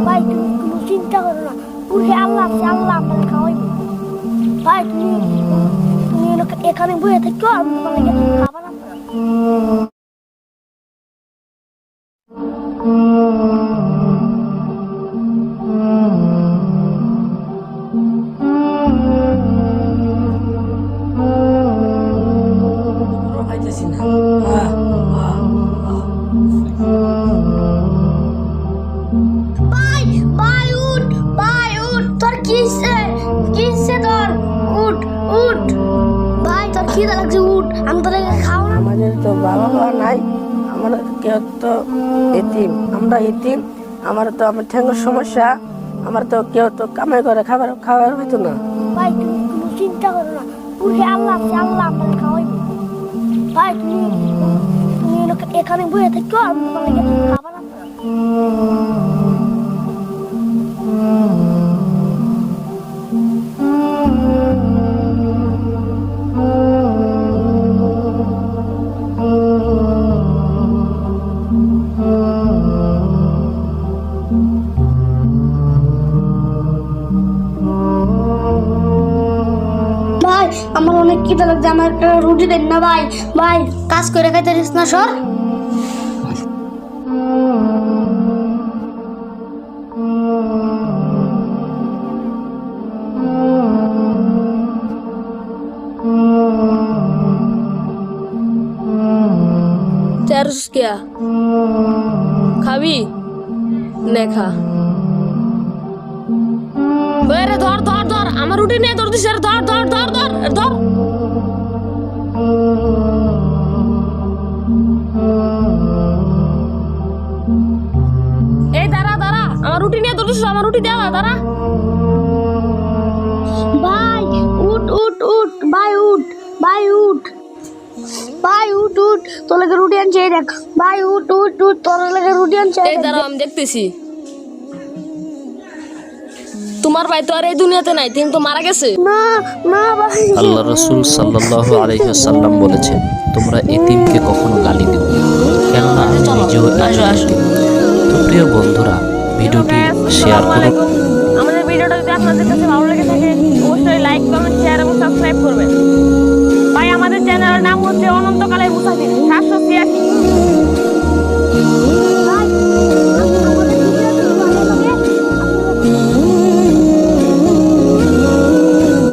ভাই তুমি কোনো চিন্তা করো না, পুরো আল্লাহ আছে, আল্লাহ আপনাকে খাওয়াইবে। ভাই তুমি তুমি এখানে বসে থাকো, আমি তোমার লাগে খাবার আনবো। ভাই ভাই উঠ, ভাই উঠ, তোর কিসে কিসে তোর, উঠ উঠ ভাই, তোর খিদে লাগছে, উঠ, আমি তোর খাও না। আমাদের তো বাবা মা নাই, আমরা কেউ তো এতিম, আমরা এতিম। আমার ঠ্যাঙ্গের সমস্যা, আমার তো কেউ তো কামাই করে খাবার হইতো না। ভাই তুমি কোনো চিন্তা করো না, পুরো আল্লাহ আছে, আল্লাহ আপনাকে খাওয়াইবে। ভাই তুমি তুমি এখানে বসে থাকো, আমি তোমার লাগে খাবার আনবো। ভাই আমার অনেক খিদে লাগছে, আমার একটা রুটি দেন না ভাই। ভাই কাজ করে খাইতে দিস না সর। চারস কিয়া খাবি নে খা। রে ধর ধর ধর, আমার রুটি নিয়ে ধর দিস, ধর ধর ধর ধর ধর। এই দাঁড়া দাঁড়া, আমার রুটি নিয়ে ধর দিস, আমার রুটি দেওয়া দাঁড়া। ভাই উঠ উঠ উঠ, ভাই উঠ, ভাই উঠ, ভাই উঠ উঠ, তোর লাগে রুটি আনছে, এই দেখ ভাই, উঠ উঠ উঠ, তোর লাগে রুটি আনছে। এই দাঁড়াও, আমি দেখতেছি। তোমার ভাই তো আর এই দুনিয়াতে নাই, তিনি তো মারা গেছে। না না ভাই, আল্লাহ রাসূল সাল্লাল্লাহু আলাইহি ওয়াসাল্লাম বলেছেন, তোমরা এতিমকে কখনো গালি দিও না, কেননা আমি নিজেও এতিম। তো প্রিয় বন্ধুরা, ভিডিওটি শেয়ার করুন। আমাদের ভিডিওটা যদি আপনাদের কাছে ভালো লেগে থাকে, অবশ্যই লাইক কমেন্ট শেয়ার এবং সাবস্ক্রাইব করবেন। ভাই আমাদের চ্যানেলের নাম হচ্ছে অনন্তকাল